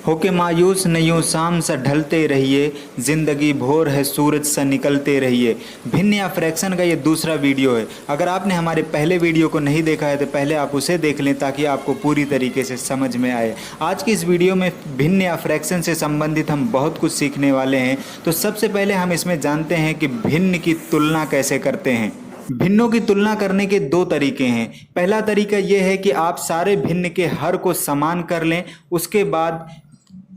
होके मायूस न यूं शाम सा ढलते रहिए, जिंदगी भोर है सूरज सा निकलते रहिए। भिन्न या फ्रैक्शन का ये दूसरा वीडियो है। अगर आपने हमारे पहले वीडियो को नहीं देखा है तो पहले आप उसे देख लें ताकि आपको पूरी तरीके से समझ में आए। आज की इस वीडियो में भिन्न या फ्रैक्शन से संबंधित हम बहुत कुछ सीखने वाले हैं। तो सबसे पहले हम इसमें जानते हैं कि भिन्न की तुलना कैसे करते हैं। भिन्नों की तुलना करने के दो तरीके हैं। पहला तरीका यह है कि आप सारे भिन्न के हर को समान कर लें, उसके बाद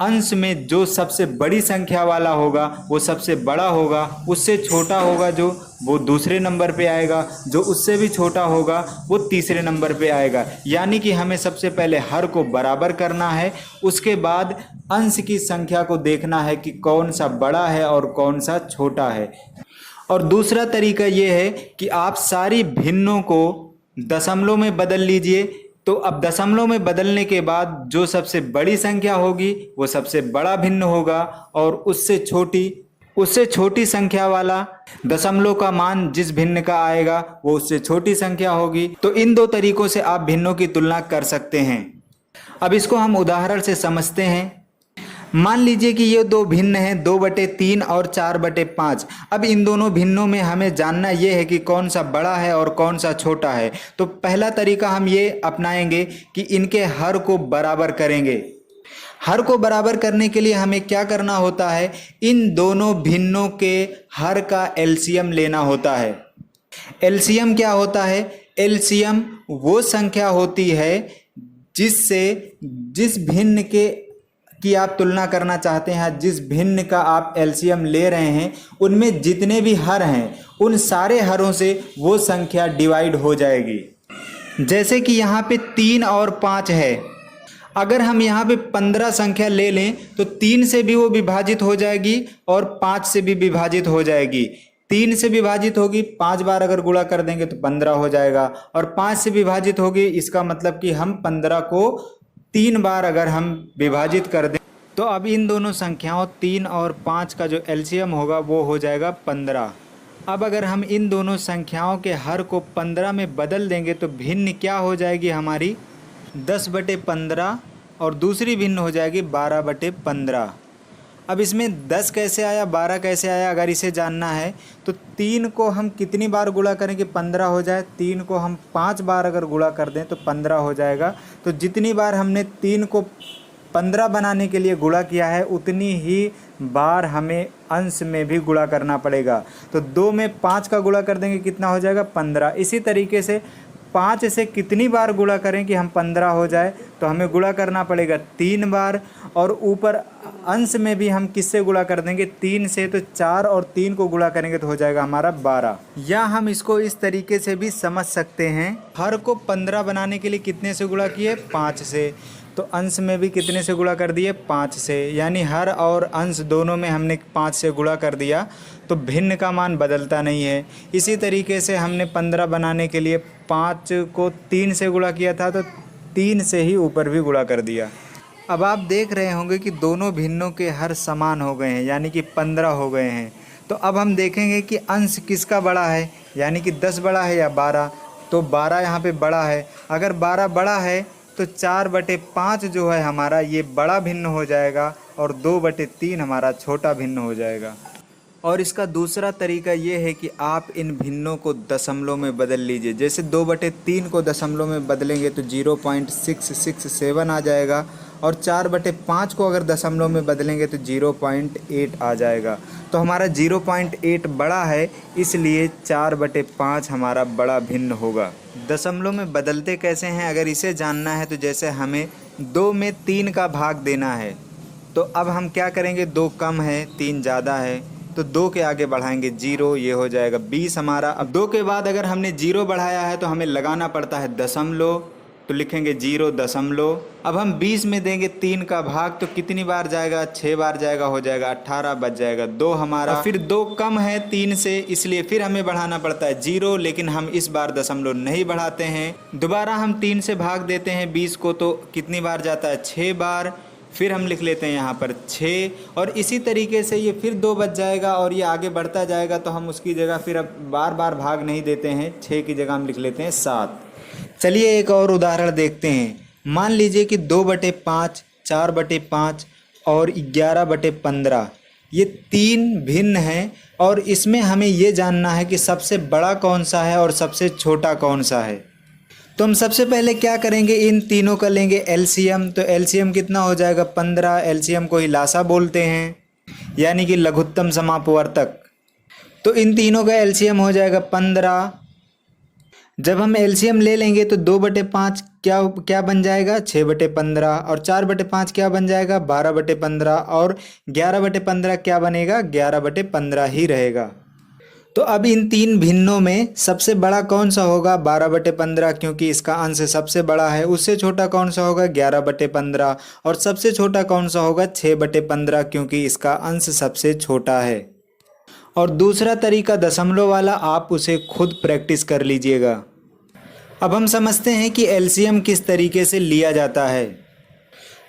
अंश में जो सबसे बड़ी संख्या वाला होगा वो सबसे बड़ा होगा, उससे छोटा होगा जो वो दूसरे नंबर पे आएगा, जो उससे भी छोटा होगा वो तीसरे नंबर पे आएगा। यानी कि हमें सबसे पहले हर को बराबर करना है, उसके बाद अंश की संख्या को देखना है कि कौन सा बड़ा है और कौन सा छोटा है। और दूसरा तरीका ये है कि आप सारी भिन्नों को दशमलव में बदल लीजिए। तो अब दशमलव में बदलने के बाद जो सबसे बड़ी संख्या होगी वो सबसे बड़ा भिन्न होगा, और उससे छोटी संख्या वाला दशमलव का मान जिस भिन्न का आएगा वो उससे छोटी संख्या होगी। तो इन दो तरीकों से आप भिन्नों की तुलना कर सकते हैं। अब इसको हम उदाहरण से समझते हैं। मान लीजिए कि ये दो भिन्न हैं, 2/3 और 4/5। अब इन दोनों भिन्नों में हमें जानना ये है कि कौन सा बड़ा है और कौन सा छोटा है। तो पहला तरीका हम ये अपनाएंगे कि इनके हर को बराबर करेंगे। हर को बराबर करने के लिए हमें क्या करना होता है, इन दोनों भिन्नों के हर का एलसीएम लेना होता है। एलसीएम क्या होता है? एलसीएम वो संख्या होती है जिस भिन्न की आप तुलना करना चाहते हैं, जिस भिन्न का आप एलसीएम ले रहे हैं, उनमें जितने भी हर हैं उन सारे हरों से वो संख्या डिवाइड हो जाएगी। जैसे कि यहाँ पे 3 और 5 है। अगर हम यहाँ पे 15 संख्या ले लें तो 3 से भी वो विभाजित हो जाएगी और 5 से भी विभाजित हो जाएगी। 3 से विभाजित होगी, 5 बार अगर गुणा कर देंगे तो 15 हो जाएगा, और 5 से विभाजित होगी, इसका मतलब कि हम 15 को 3 बार अगर हम विभाजित कर दें तो अब इन दोनों संख्याओं 3 और 5 का जो एलसीएम होगा वो हो जाएगा 15। अब अगर हम इन दोनों संख्याओं के हर को 15 में बदल देंगे तो भिन्न क्या हो जाएगी हमारी 10/15, और दूसरी भिन्न हो जाएगी 12/15। अब इसमें 10 कैसे आया, 12 कैसे आया, अगर इसे जानना है तो 3 को हम कितनी बार गुणा करें कि 15 हो जाए। 3 को हम 5 बार अगर गुणा कर दें तो 15 हो जाएगा। तो जितनी बार हमने 3 को 15 बनाने के लिए गुणा किया है उतनी ही बार हमें अंश में भी गुणा करना पड़ेगा। तो 2 में 5 का गुणा कर देंगे, कितना हो जाएगा 15। इसी तरीके से 5 से कितनी बार गुणा करें कि हम 15 हो जाए, तो हमें गुणा करना पड़ेगा 3 बार, और ऊपर अंश में भी हम किससे गुणा कर देंगे 3 से, तो 4 और 3 को गुणा करेंगे तो हो जाएगा हमारा 12। या हम इसको इस तरीके से भी समझ सकते हैं, हर को 15 बनाने के लिए कितने से गुणा किए 5 से, तो अंश में भी कितने से गुणा कर दिए 5 से, यानी हर और अंश दोनों में हमने 5 से गुणा कर दिया, तो भिन्न का मान बदलता नहीं है। इसी तरीके से हमने 15 बनाने के लिए 5 को 3 से गुणा किया था तो 3 से ही ऊपर भी गुणा कर दिया। अब आप देख रहे होंगे कि दोनों भिन्नों के हर समान हो गए हैं, यानी कि 15 हो गए हैं। तो अब हम देखेंगे कि अंश किसका बड़ा है, यानी कि 10 बड़ा है या 12। तो 12 यहाँ पे बड़ा है। अगर 12 बड़ा है तो 4/5 जो है हमारा ये बड़ा भिन्न हो जाएगा, और 2/3 हमारा छोटा भिन्न हो जाएगा। और इसका दूसरा तरीका ये है कि आप इन भिन्नों को दशमलव में बदल लीजिए। जैसे 2/3 को दशमलव में बदलेंगे तो 0.667 आ जाएगा, और 4/5 को अगर दशमलव में बदलेंगे तो 0.8 आ जाएगा। तो हमारा 0.8 बड़ा है, इसलिए 4/5 हमारा बड़ा भिन्न होगा। दशमलव में बदलते कैसे हैं, अगर इसे जानना है तो जैसे हमें 2 में 3 का भाग देना है, तो अब हम क्या करेंगे, 2 कम है 3 ज़्यादा है, तो 2 के आगे बढ़ाएंगे 0, ये हो जाएगा 20 हमारा। अब 2 के बाद अगर हमने 0 बढ़ाया है तो हमें लगाना पड़ता है दशमलव, तो लिखेंगे 0 दशमलव। अब हम 20 में देंगे 3 का भाग, तो कितनी बार जाएगा 6 बार जाएगा, हो जाएगा 18, बच जाएगा 2 हमारा। फिर 2 कम है 3 से, इसलिए फिर हमें बढ़ाना पड़ता है 0, लेकिन हम इस बार दशमलव नहीं बढ़ाते हैं। दोबारा हम 3 से भाग देते हैं 20 को, तो कितनी बार जाता है 6 बार। फिर हम लिख लेते हैं यहाँ पर 6, और इसी तरीके से ये फिर 2 बच जाएगा और ये आगे बढ़ता जाएगा। तो हम उसकी जगह फिर अब बार बार भाग नहीं देते हैं, 6 की जगह हम लिख लेते हैं 7। चलिए एक और उदाहरण देखते हैं। मान लीजिए कि 2/5, 4/5 और 11/15 ये तीन भिन्न हैं और इसमें हमें ये जानना है कि सबसे बड़ा कौन सा है और सबसे छोटा कौन सा है। तो हम सबसे पहले क्या करेंगे, इन तीनों का लेंगे एलसीएम। तो एलसीएम कितना हो जाएगा 15। एलसीएम को ही लासा बोलते हैं यानी कि लघुत्तम समापवर्तक। तो इन तीनों का एलसीएम हो जाएगा 15। जब हम एलसीएम ले लेंगे तो 2/5 क्या बन जाएगा 6/15 और 4/5 क्या बन जाएगा 12/15 और 11/15 क्या बनेगा 11/15 ही रहेगा। तो अब इन तीन भिन्नों में सबसे बड़ा कौन सा होगा 12/15 क्योंकि इसका अंश सबसे बड़ा है। उससे छोटा कौन सा होगा 11/15 और सबसे छोटा कौन सा होगा 6/15 क्योंकि इसका अंश सबसे छोटा है। और दूसरा तरीका दशमलव वाला, आप उसे खुद प्रैक्टिस कर लीजिएगा। अब हम समझते हैं कि एलसीएम किस तरीके से लिया जाता है।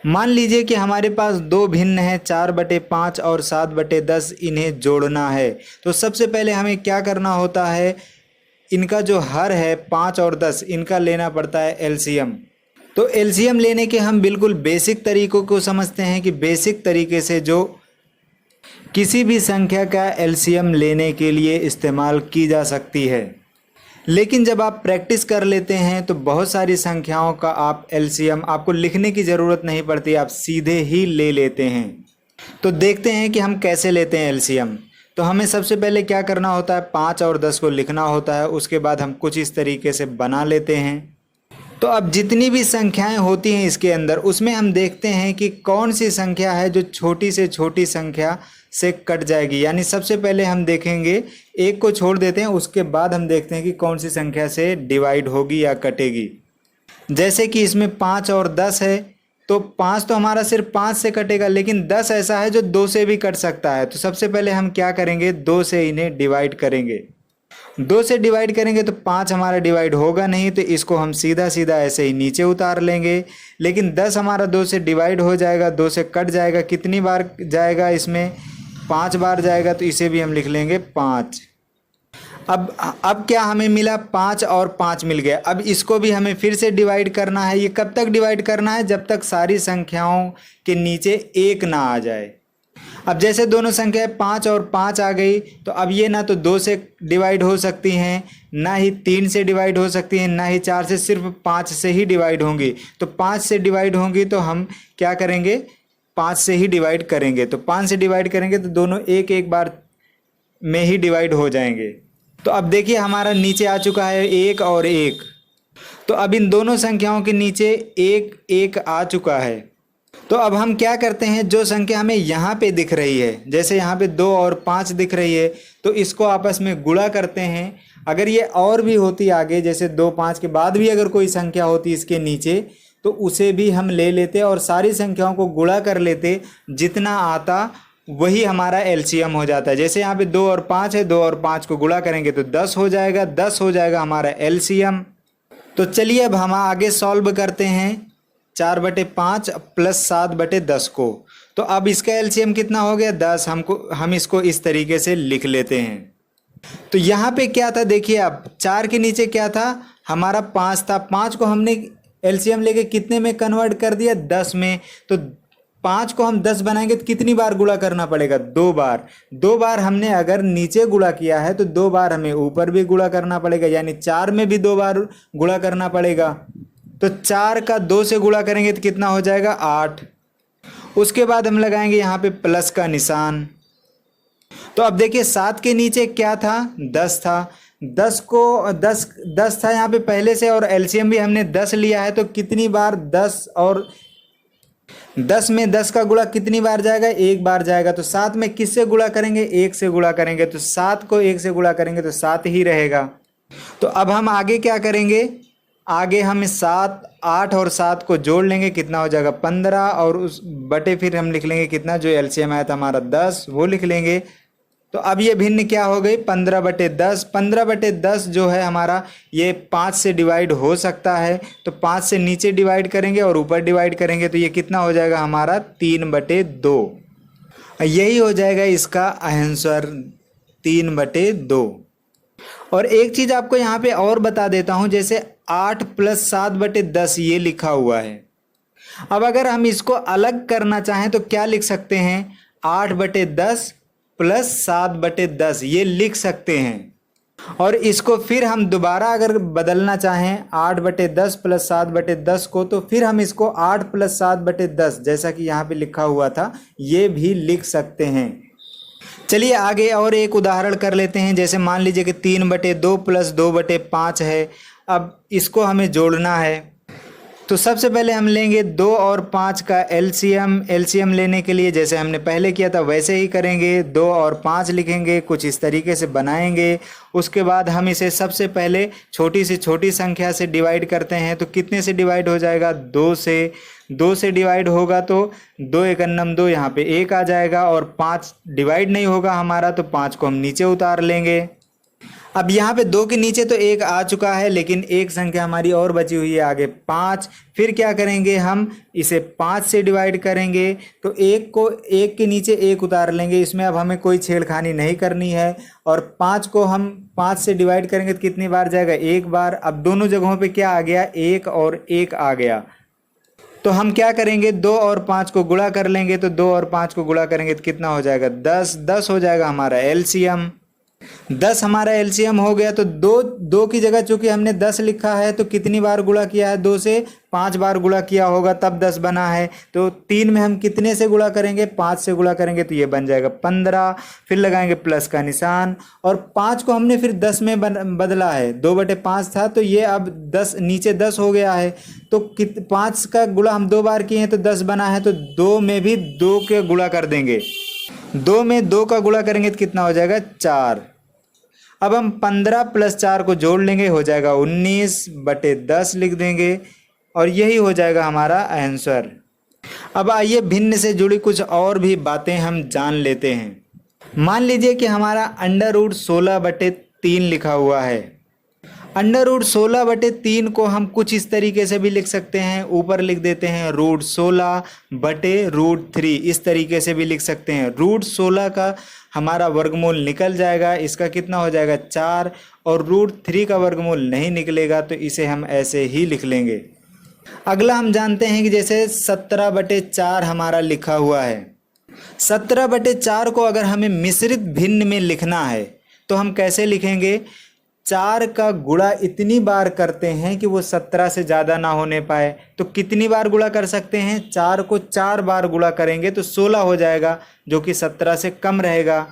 मान लीजिए कि हमारे पास दो भिन्न हैं 4/5 और 7/10, इन्हें जोड़ना है। तो सबसे पहले हमें क्या करना होता है, इनका जो हर है 5 और 10 इनका लेना पड़ता है एलसीएम। तो एलसीएम लेने के हम बिल्कुल बेसिक तरीकों को समझते हैं कि बेसिक तरीके से जो किसी भी संख्या का एलसीएम लेने के लिए इस्तेमाल की जा सकती है। लेकिन जब आप प्रैक्टिस कर लेते हैं तो बहुत सारी संख्याओं का आप एलसीएम आपको लिखने की ज़रूरत नहीं पड़ती, आप सीधे ही ले लेते हैं। तो देखते हैं कि हम कैसे लेते हैं एलसीएम। तो हमें सबसे पहले क्या करना होता है, 5 और 10 को लिखना होता है। उसके बाद हम कुछ इस तरीके से बना लेते हैं। तो अब जितनी भी संख्याएं होती हैं इसके अंदर, उसमें हम देखते हैं कि कौन सी संख्या है जो छोटी से छोटी संख्या से कट जाएगी। यानी सबसे पहले हम देखेंगे, एक को छोड़ देते हैं, उसके बाद हम देखते हैं कि कौन सी संख्या से डिवाइड होगी या कटेगी। जैसे कि इसमें 5 और 10 है, तो 5 तो हमारा सिर्फ 5 से कटेगा, लेकिन 10 ऐसा है जो 2 से भी कट सकता है। तो सबसे पहले हम क्या करेंगे, 2 से इन्हें डिवाइड करेंगे। 2 से डिवाइड करेंगे तो 5 हमारा डिवाइड होगा नहीं, तो इसको हम सीधा सीधा ऐसे ही नीचे उतार लेंगे। लेकिन 10 हमारा 2 से डिवाइड हो जाएगा, 2 से कट जाएगा। कितनी बार जाएगा, इसमें 5 बार जाएगा, तो इसे भी हम लिख लेंगे 5। अब क्या हमें मिला, 5 और 5 मिल गया। अब इसको भी हमें फिर से डिवाइड करना है। ये कब तक डिवाइड करना है, जब तक सारी संख्याओं के नीचे 1 ना आ जाए। अब जैसे दोनों संख्याएं 5 और 5 आ गई, तो अब ये ना तो 2 से डिवाइड हो सकती हैं, ना ही 3 से डिवाइड हो सकती हैं, ना ही 4 से, सिर्फ 5 से ही डिवाइड होंगी। तो 5 से डिवाइड होंगी तो हम क्या करेंगे, 5 से ही डिवाइड करेंगे। तो 5 से डिवाइड करेंगे तो दोनों एक एक बार में ही डिवाइड हो जाएंगे। तो अब देखिए हमारा नीचे आ चुका है 1 और 1। तो अब इन दोनों संख्याओं के नीचे 1 1 आ चुका है। तो अब हम क्या करते हैं, जो संख्या हमें यहाँ पे दिख रही है, जैसे यहाँ पे 2 और 5 दिख रही है, तो इसको आपस में गुणा करते हैं। अगर ये और भी होती आगे, जैसे 2 5 के बाद भी अगर कोई संख्या होती इसके नीचे, तो उसे भी हम ले लेते और सारी संख्याओं को गुणा कर लेते। जितना आता वही हमारा एलसीएम हो जाता है। जैसे यहाँ पे 2 और 5 है, 2 और 5 को गुणा करेंगे तो 10 हो जाएगा, 10 हो जाएगा हमारा एलसीएम। तो चलिए अब हम आगे सॉल्व करते हैं 4/5 प्लस 7/10 को। तो अब इसका एलसीएम कितना हो गया 10। हम इसको इस तरीके से लिख लेते हैं। तो यहाँ पे क्या था, देखिए अब 4 के नीचे क्या था, हमारा 5 था। 5 को हमने एलसीएम लेके कितने में कन्वर्ट कर दिया, 10 में। तो 5 को हम 10 बनाएंगे तो कितनी बार गुणा करना पड़ेगा, 2 बार। 2 बार हमने अगर नीचे गुणा किया है तो 2 बार हमें ऊपर भी गुणा करना पड़ेगा, यानी 4 में भी 2 बार गुणा करना पड़ेगा। तो 4 का 2 से गुणा करेंगे तो कितना हो जाएगा 8। उसके बाद हम लगाएंगे यहाँ पे प्लस का निशान। तो अब देखिए 7 के नीचे क्या था, 10 था। 10 था यहाँ पे पहले से, और एलसीएम भी हमने 10 लिया है। तो कितनी बार 10 और 10 में 10 का गुणा कितनी बार जाएगा, 1 बार जाएगा। तो 7 में किससे गुणा करेंगे, 1 से गुणा करेंगे। तो 7 को 1 से गुणा करेंगे तो 7 ही रहेगा। तो अब हम आगे क्या करेंगे, आगे हम 7 8 और 7 को जोड़ लेंगे, कितना हो जाएगा 15। और उस बटे फिर हम लिख लेंगे कितना, जो एलसीएम आया था हमारा 10, वो लिख लेंगे। तो अब ये भिन्न क्या हो गई, 15/10। 15/10 जो है हमारा, ये 5 से डिवाइड हो सकता है। तो 5 से नीचे डिवाइड करेंगे और ऊपर डिवाइड करेंगे, तो ये कितना हो जाएगा हमारा 3/2। यही हो जाएगा इसका आंसर 3/2। और एक चीज़ आपको यहाँ पे और बता देता हूँ, जैसे 8 + 7/10 ये लिखा हुआ है। अब अगर हम इसको अलग करना चाहें तो क्या लिख सकते हैं, 8/10 प्लस 7/10 ये लिख सकते हैं। और इसको फिर हम दोबारा अगर बदलना चाहें 8/10 प्लस 7/10 को, तो फिर हम इसको 8 प्लस 7/10 जैसा कि यहाँ पे लिखा हुआ था ये भी लिख सकते हैं। चलिए आगे और एक उदाहरण कर लेते हैं। जैसे मान लीजिए कि 3/2 प्लस 2/5 है। अब इसको हमें जोड़ना है, तो सबसे पहले हम लेंगे 2 और 5 का एलसीएम। एलसीएम लेने के लिए जैसे हमने पहले किया था वैसे ही करेंगे, 2 और 5 लिखेंगे, कुछ इस तरीके से बनाएंगे। उसके बाद हम इसे सबसे पहले छोटी से छोटी संख्या से डिवाइड करते हैं। तो कितने से डिवाइड हो जाएगा, 2 से। 2 से डिवाइड होगा तो 2 एकन्नम 2, यहाँ पे 1 आ जाएगा। और 5 डिवाइड नहीं होगा हमारा, तो 5 को हम नीचे उतार लेंगे। अब यहाँ पे 2 के नीचे तो 1 आ चुका है, लेकिन एक संख्या हमारी और बची हुई है आगे 5। फिर क्या करेंगे, हम इसे 5 से डिवाइड करेंगे। तो 1 के नीचे 1 उतार लेंगे, इसमें अब हमें कोई छेड़खानी नहीं करनी है। और 5 को हम 5 से डिवाइड करेंगे तो कितनी बार जाएगा, 1 बार। अब दोनों जगहों पे क्या आ गया, 1 और 1 आ गया। तो हम क्या करेंगे, 2 और 5 को गुणा कर लेंगे। तो 2 और 5 को गुणा करेंगे तो कितना हो जाएगा, 10। 10 हो जाएगा हमारा एलसीएम। 10 हमारा एलसीएम हो गया। तो 2 की जगह चूंकि हमने 10 लिखा है, तो कितनी बार गुणा किया है, 2 से 5 बार गुणा किया होगा तब 10 बना है। तो 3 में हम कितने से गुणा करेंगे, 5 से गुणा करेंगे, तो ये बन जाएगा 15। फिर लगाएंगे प्लस का निशान। और 5 को हमने फिर 10 में बदला है, 2/5 था, तो ये अब 10 नीचे 10 हो गया है। तो 5 का गुणा हम 2 बार किए हैं तो 10 बना है। तो 2 में भी 2 के गुणा कर देंगे, 2 में 2 का गुणा करेंगे तो कितना हो जाएगा, 4। अब हम 15 प्लस 4 को जोड़ लेंगे, हो जाएगा 19/10 लिख देंगे। और यही हो जाएगा हमारा आंसर। अब आइए भिन्न से जुड़ी कुछ और भी बातें हम जान लेते हैं। मान लीजिए कि हमारा √16/3 लिखा हुआ है। √16/3 को हम कुछ इस तरीके से भी लिख सकते हैं, ऊपर लिख देते हैं √16/√3, इस तरीके से भी लिख सकते हैं। √16 का हमारा वर्गमूल निकल जाएगा, इसका कितना हो जाएगा, 4। और √3 का वर्गमूल नहीं निकलेगा, तो इसे हम ऐसे ही लिख लेंगे। अगला हम जानते हैं कि जैसे 17/4 हमारा लिखा हुआ है। 17/4 को अगर हमें मिश्रित भिन्न में लिखना है तो हम कैसे लिखेंगे, 4 का गुणा इतनी बार करते हैं कि वो 17 से ज़्यादा ना होने पाए। तो कितनी बार गुणा कर सकते हैं, 4 को 4 बार गुणा करेंगे तो 16 हो जाएगा, जो कि 17 से कम रहेगा।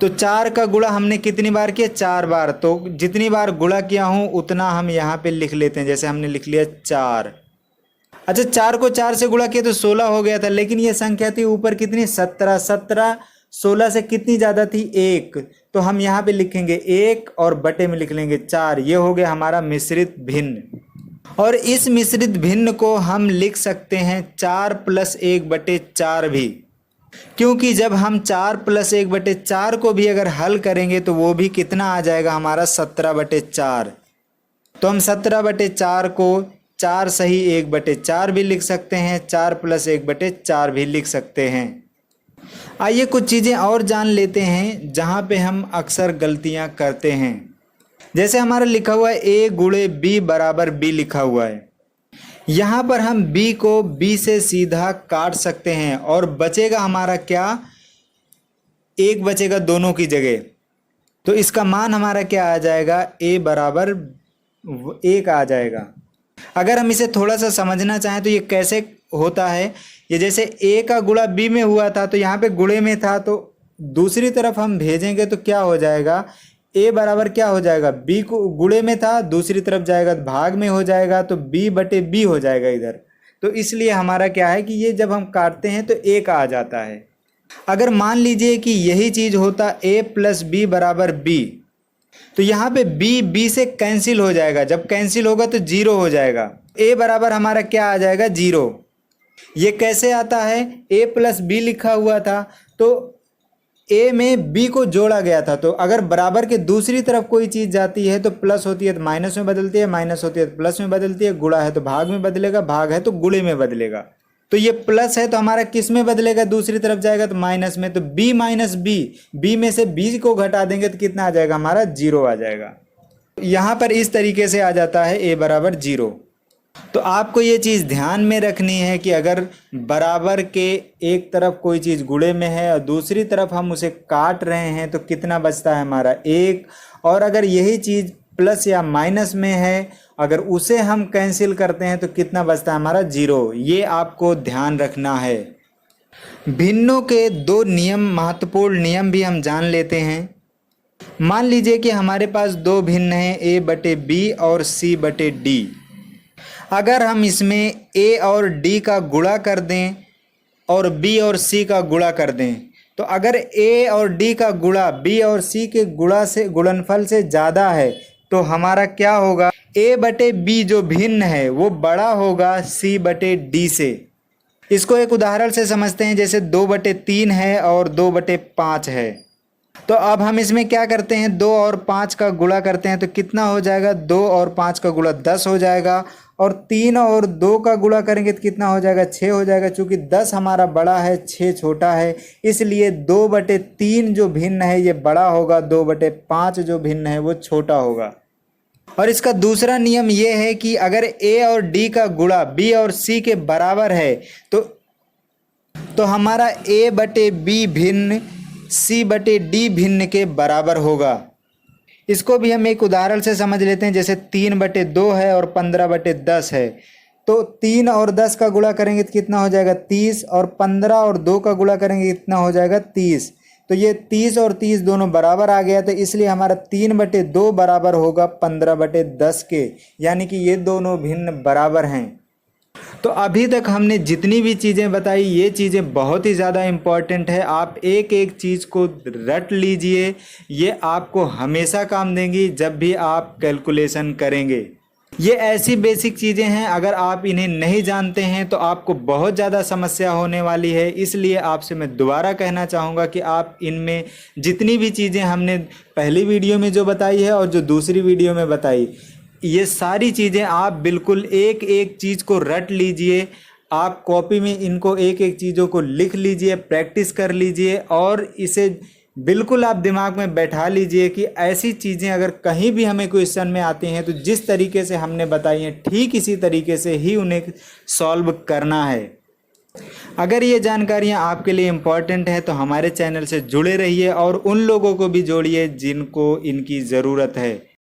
तो 4 का गुणा हमने कितनी बार किया, 4 बार। तो जितनी बार गुणा किया हूँ उतना हम यहाँ पे लिख लेते हैं। जैसे हमने लिख लिया 4। अच्छा, 4 को 4 से गुणा किया तो 16 हो गया था, लेकिन ये संख्या थी ऊपर कितनी, 17। 17 16 से कितनी ज़्यादा थी, 1। तो हम यहाँ पे लिखेंगे 1 और बटे में लिख लेंगे 4। ये हो गया हमारा मिश्रित भिन्न। और इस मिश्रित भिन्न को हम लिख सकते हैं 4 + 1/4 भी, क्योंकि जब हम 4 + 1/4 को भी अगर हल करेंगे तो वो भी कितना आ जाएगा हमारा, 17/4। तो हम 17/4 को 4 सही 1/4 भी लिख सकते हैं, 4 + 1/4 भी लिख सकते हैं। आइए कुछ चीज़ें और जान लेते हैं जहाँ पे हम अक्सर गलतियाँ करते हैं। जैसे हमारा लिखा हुआ है a × b = b लिखा हुआ है। यहाँ पर हम b को b से सीधा काट सकते हैं और बचेगा हमारा क्या, 1 बचेगा दोनों की जगह। तो इसका मान हमारा क्या आ जाएगा, a = 1 आ जाएगा। अगर हम इसे थोड़ा सा समझना चाहें तो ये कैसे होता है, ये जैसे a का गुणा b में हुआ था तो यहाँ पे गुणे में था, तो दूसरी तरफ हम भेजेंगे तो क्या हो जाएगा, a बराबर क्या हो जाएगा, b को गुणे में था, दूसरी तरफ जाएगा तो भाग में हो जाएगा, तो b/b हो जाएगा इधर। तो इसलिए हमारा क्या है कि ये जब हम काटते हैं तो 1 आ जाता है। अगर मान लीजिए कि यही चीज़ होता a + b = b, तो यहाँ पे b से कैंसिल हो जाएगा, जब कैंसिल होगा तो 0 हो जाएगा। a बराबर हमारा क्या आ जाएगा, 0। ये कैसे आता है, a + b लिखा हुआ था तो a में b को जोड़ा गया था, तो अगर बराबर के दूसरी तरफ कोई चीज़ जाती है तो प्लस होती है तो माइनस में बदलती है, माइनस होती है तो प्लस में बदलती है, गुणा है तो भाग में बदलेगा, भाग है तो गुणे में बदलेगा। तो ये प्लस है तो हमारा किस में बदलेगा, दूसरी तरफ जाएगा तो माइनस में, तो b - b, b में से b को घटा देंगे तो कितना आ जाएगा हमारा, 0 आ जाएगा। यहाँ पर इस तरीके से आ जाता है a = 0। तो आपको ये चीज़ ध्यान में रखनी है कि अगर बराबर के एक तरफ कोई चीज़ गुणे में है और दूसरी तरफ हम उसे काट रहे हैं तो कितना बचता है हमारा 1। और अगर यही चीज़ प्लस या माइनस में है, अगर उसे हम कैंसिल करते हैं तो कितना बचता है हमारा 0। ये आपको ध्यान रखना है। भिन्नों के 2 नियम, महत्वपूर्ण नियम भी हम जान लेते हैं। मान लीजिए कि हमारे पास 2 भिन्न हैं, a/b और c/d। अगर हम इसमें a और d का गुणा कर दें और b और c का गुणा कर दें, तो अगर a और d का गुणा b और c के गुणनफल से ज़्यादा है तो हमारा क्या होगा, a/b जो भिन्न है वो बड़ा होगा c/d से। इसको एक उदाहरण से समझते हैं, जैसे 2/3 है और 2/5 है। तो अब हम इसमें क्या करते हैं, 2 और 5 का गुणा करते हैं तो कितना हो जाएगा, 2 और 5 का गुणा 10 हो जाएगा। और 3 और 2 का गुणा करेंगे तो कितना हो जाएगा, 6 हो जाएगा। चूँकि 10 हमारा बड़ा है, 6 छोटा है, इसलिए 2/3 जो भिन्न है ये बड़ा होगा, 2/5 जो भिन्न है वो छोटा होगा। और इसका दूसरा नियम ये है कि अगर a और d का गुणा b और c के बराबर है तो हमारा a/b भिन्न c/d भिन्न के बराबर होगा। इसको भी हम एक उदाहरण से समझ लेते हैं, जैसे 3/2 है और 15/10 है। तो 3 और 10 का गुणा करेंगे तो कितना हो जाएगा, 30। और 15 और 2 का गुणा करेंगे कितना हो जाएगा, 30। तो ये 30 और 30 दोनों बराबर आ गया, तो इसलिए हमारा 3/2 बराबर होगा 15/10 के, यानी कि ये दोनों भिन्न बराबर हैं। तो अभी तक हमने जितनी भी चीज़ें बताई ये चीज़ें बहुत ही ज़्यादा इम्पॉर्टेंट है। आप एक एक चीज़ को रट लीजिए, ये आपको हमेशा काम देंगी जब भी आप कैलकुलेशन करेंगे। ये ऐसी बेसिक चीज़ें हैं, अगर आप इन्हें नहीं जानते हैं तो आपको बहुत ज़्यादा समस्या होने वाली है। इसलिए आपसे मैं दोबारा कहना चाहूँगा कि आप इनमें जितनी भी चीज़ें हमने पहली वीडियो में जो बताई है और जो दूसरी वीडियो में बताई, ये सारी चीज़ें आप बिल्कुल एक एक चीज़ को रट लीजिए। आप कॉपी में इनको एक एक चीज़ों को लिख लीजिए, प्रैक्टिस कर लीजिए और इसे बिल्कुल आप दिमाग में बैठा लीजिए कि ऐसी चीज़ें अगर कहीं भी हमें क्वेश्चन में आती हैं तो जिस तरीके से हमने बताई हैं ठीक इसी तरीके से ही उन्हें सॉल्व करना है। अगर ये जानकारियाँ आपके लिए इम्पॉर्टेंट है तो हमारे चैनल से जुड़े रहिए और उन लोगों को भी जोड़िए जिनको इनकी ज़रूरत है।